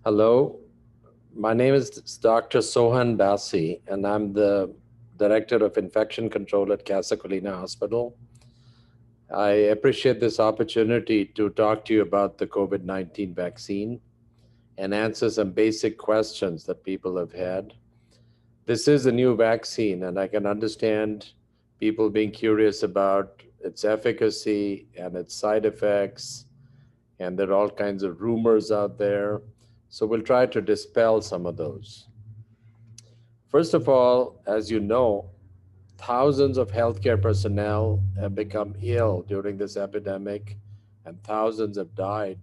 Hello, my name is Dr. Sohan Bassi, and I'm the Director of Infection Control at Casa Colina Hospital. I appreciate this opportunity to talk to you about the COVID 19 vaccine and answer some basic questions that people have had. This is a new vaccine, and I can understand people being curious about its efficacy and its side effects, and there are all kinds of rumors out there. So we'll try to dispel some of those. First of all, as you know, thousands of healthcare personnel have become ill during this epidemic, and thousands have died.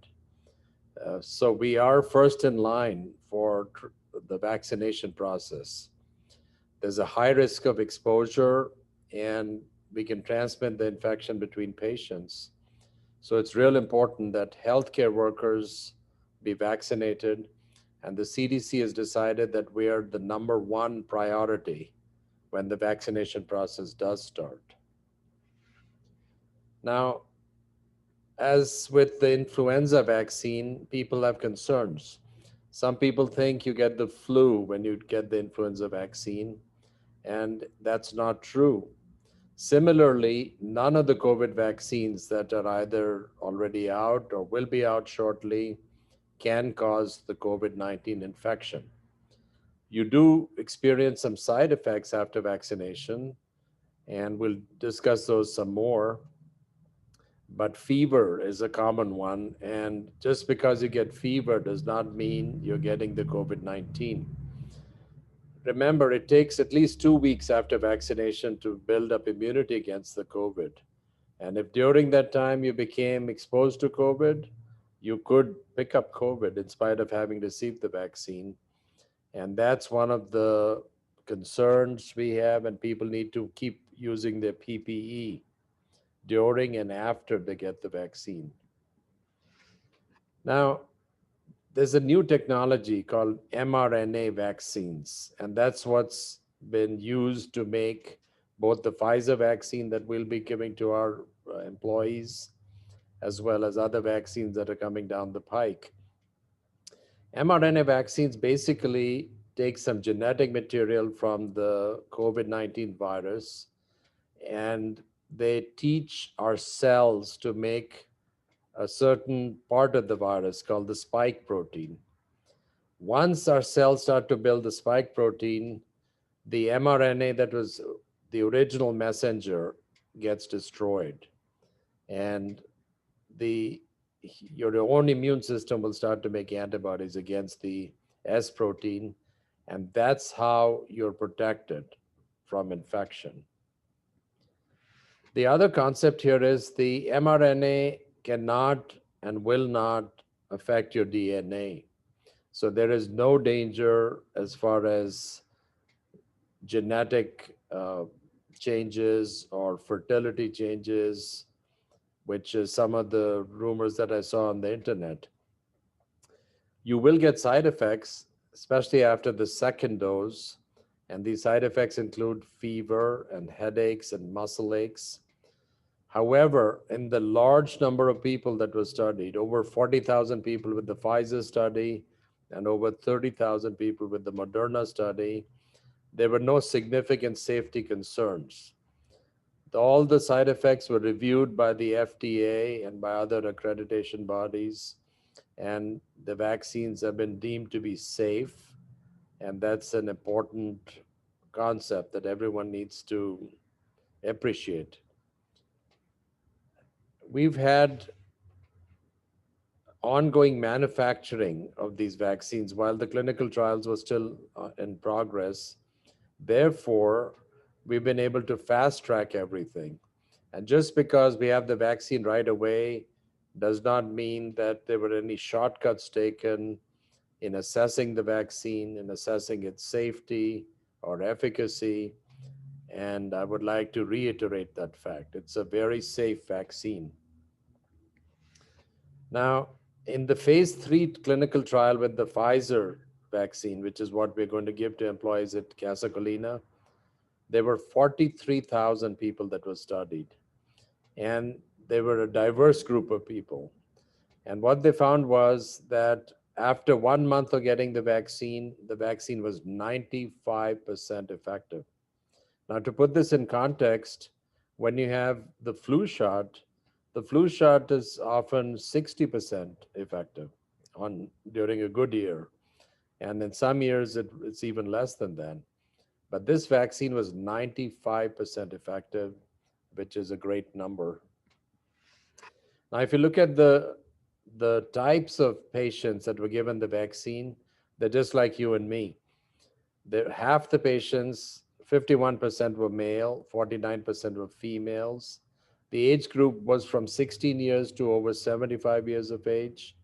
So we are first in line for the vaccination process. There's a high risk of exposure, and we can transmit the infection between patients. So it's real important that healthcare workers be vaccinated, and the CDC has decided that we are the number one priority when the vaccination process does start. Now, as with the influenza vaccine, people have concerns. Some people think you get the flu when you get the influenza vaccine, and that's not true. Similarly, none of the COVID vaccines that are either already out or will be out shortly can cause the COVID 19 infection. You do experience some side effects after vaccination, and we'll discuss those some more. But fever is a common one, and just because you get fever does not mean you're getting the COVID 19. Remember, it takes at least 2 weeks after vaccination to build up immunity against the COVID. And if during that time you became exposed to COVID, you could pick up COVID in spite of having received the vaccine. And that's one of the concerns we have, and people need to keep using their PPE during and after they get the vaccine. Now, there's a new technology called mRNA vaccines, and that's what's been used to make both the Pfizer vaccine that we'll be giving to our employees, as well as other vaccines that are coming down the pike. mRNA vaccines basically take some genetic material from the COVID 19 virus, and they teach our cells to make a certain part of the virus called the spike protein. Once our cells start to build the spike protein, the mRNA that was the original messenger gets destroyed. And the your own immune system will start to make antibodies against the S protein, and that's how you're protected from infection. The other concept here is the mRNA cannot and will not affect your DNA. So there is no danger as far as genetic changes or fertility changes, which is some of the rumors that I saw on the internet. You will get side effects, especially after the second dose. And these side effects include fever and headaches and muscle aches. However, in the large number of people that were studied, over 40,000 people with the Pfizer study and over 30,000 people with the Moderna study, there were no significant safety concerns. All the side effects were reviewed by the FDA and by other accreditation bodies, and the vaccines have been deemed to be safe. And that's an important concept that everyone needs to appreciate. We've had ongoing manufacturing of these vaccines while the clinical trials were still in progress. Therefore, we've been able to fast track everything. And just because we have the vaccine right away does not mean that there were any shortcuts taken in assessing the vaccine, in assessing its safety or efficacy. And I would like to reiterate that fact. It's a very safe vaccine. Now, in the phase 3 clinical trial with the Pfizer vaccine, which is what we're going to give to employees at Casa Colina, there were 43,000 people that were studied. And they were a diverse group of people. And what they found was that After 1 month of getting the vaccine was 95% effective. Now, to put this in context, when you have the flu shot is often 60% effective during a good year. And in some years, it's even less than that. But this vaccine was 95% effective, which is a great number. Now, if you look at the types of patients that were given the vaccine, they're just like you and me. Half the patients, 51% were male, 49% were females. The age group was from 16 years to over 75 years of age.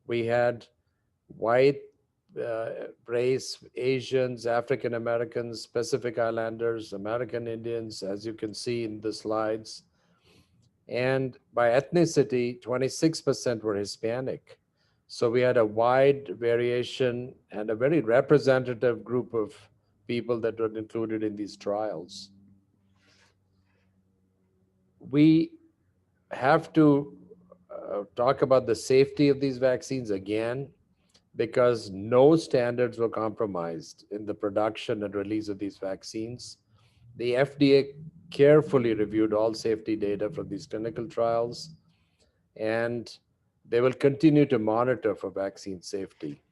We had white, race, Asians, African Americans, Pacific Islanders, American Indians, as you can see in the slides. And by ethnicity, 26% were Hispanic. So we had a wide variation and a very representative group of people that were included in these trials. We have to talk about the safety of these vaccines again, because no standards were compromised in the production and release of these vaccines. The FDA carefully reviewed all safety data from these clinical trials, and they will continue to monitor for vaccine safety.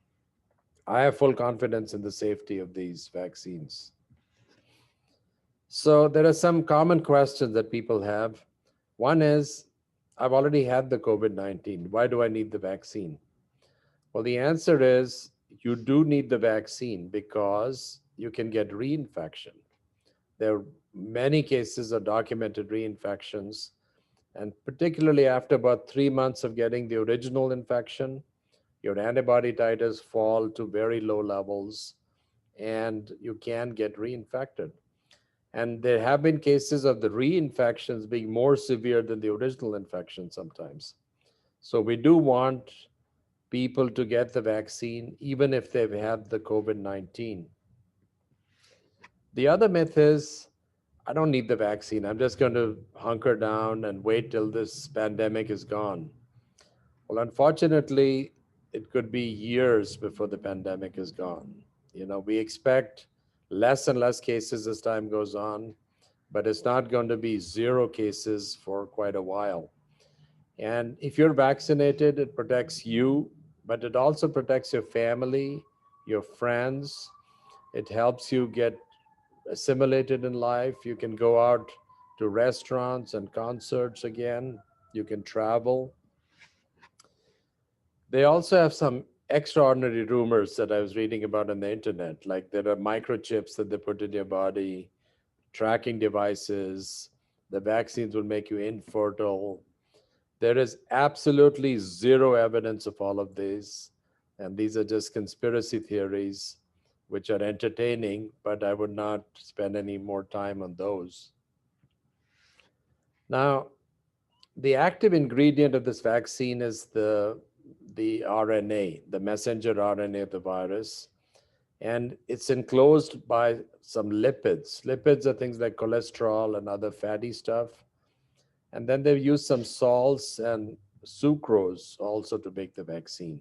I have full confidence in the safety of these vaccines. So there are some common questions that people have. One is, I've already had the COVID-19. Why do I need the vaccine? Well, the answer is you do need the vaccine because you can get reinfection. There are many cases of documented reinfections, and particularly after about 3 months of getting the original infection, your antibody titers fall to very low levels and you can get reinfected. And there have been cases of the reinfections being more severe than the original infection sometimes. So we do want people to get the vaccine even if they've had the COVID-19. The other myth is, I don't need the vaccine. I'm just going to hunker down and wait till this pandemic is gone. Well, unfortunately, it could be years before the pandemic is gone. We expect less and less cases as time goes on, but it's not going to be zero cases for quite a while. And if you're vaccinated, it protects you, but it also protects your family, your friends. It helps you get assimilated in life. You can go out to restaurants and concerts again. You can travel. They also have some extraordinary rumors that I was reading about on the internet, like there are microchips that they put in your body, tracking devices, the vaccines will make you infertile. There is absolutely zero evidence of all of these, and these are just conspiracy theories, which are entertaining, but I would not spend any more time on those. Now, the active ingredient of this vaccine is the RNA, the messenger RNA of the virus, and it's enclosed by some lipids. Lipids are things like cholesterol and other fatty stuff. And then they've used some salts and sucrose also to make the vaccine.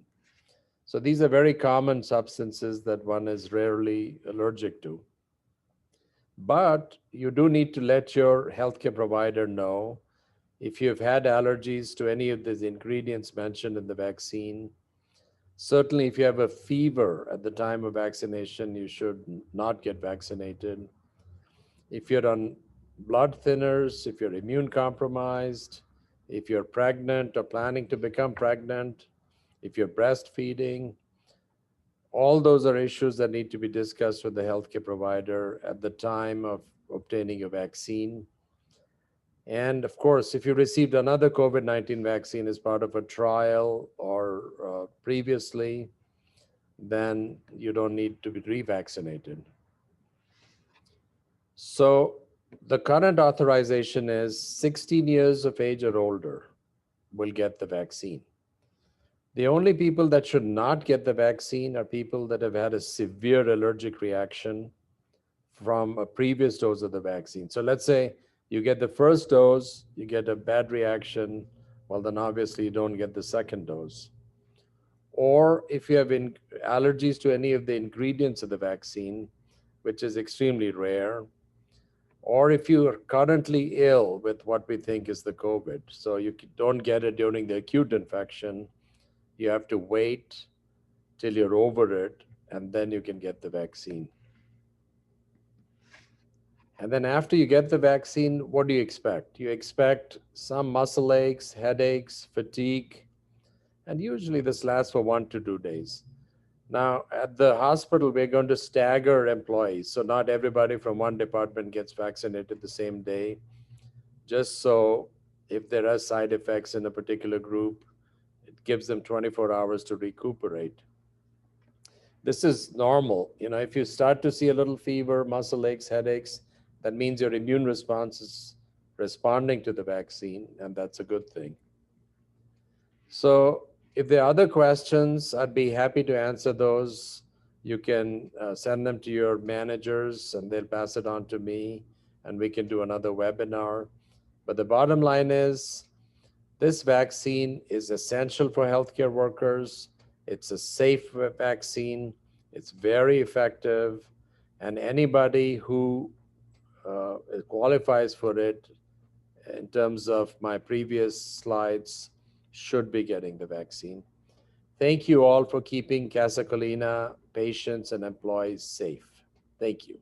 So these are very common substances that one is rarely allergic to. But you do need to let your healthcare provider know if you've had allergies to any of these ingredients mentioned in the vaccine. Certainly, if you have a fever at the time of vaccination, you should not get vaccinated. If you're on blood thinners, if you're immune compromised, if you're pregnant or planning to become pregnant, if you're breastfeeding, all those are issues that need to be discussed with the healthcare provider at the time of obtaining a vaccine. And of course, if you received another COVID-19 vaccine as part of a trial or previously, then you don't need to be revaccinated. So the current authorization is 16 years of age or older will get the vaccine. The only people that should not get the vaccine are people that have had a severe allergic reaction from a previous dose of the vaccine. So let's say you get the first dose, you get a bad reaction, well, then obviously you don't get the second dose. or if you have allergies to any of the ingredients of the vaccine, which is extremely rare, or if you are currently ill with what we think is the COVID, so you don't get it during the acute infection, you have to wait till you're over it, and then you can get the vaccine. And then after you get the vaccine, what do you expect? You expect some muscle aches, headaches, fatigue, and usually this lasts for 1 to 2 days. Now, at the hospital, we're going to stagger employees. So not everybody from one department gets vaccinated the same day, just so if there are side effects in a particular group, it gives them 24 hours to recuperate. This is normal. If you start to see a little fever, muscle aches, headaches, that means your immune response is responding to the vaccine, and that's a good thing. So if there are other questions, I'd be happy to answer those. You can send them to your managers and they'll pass it on to me, and we can do another webinar. But the bottom line is this vaccine is essential for healthcare workers. It's a safe vaccine. It's very effective. And anybody who qualifies for it, in terms of my previous slides, should be getting the vaccine. Thank you all for keeping Casa Colina patients and employees safe. Thank you.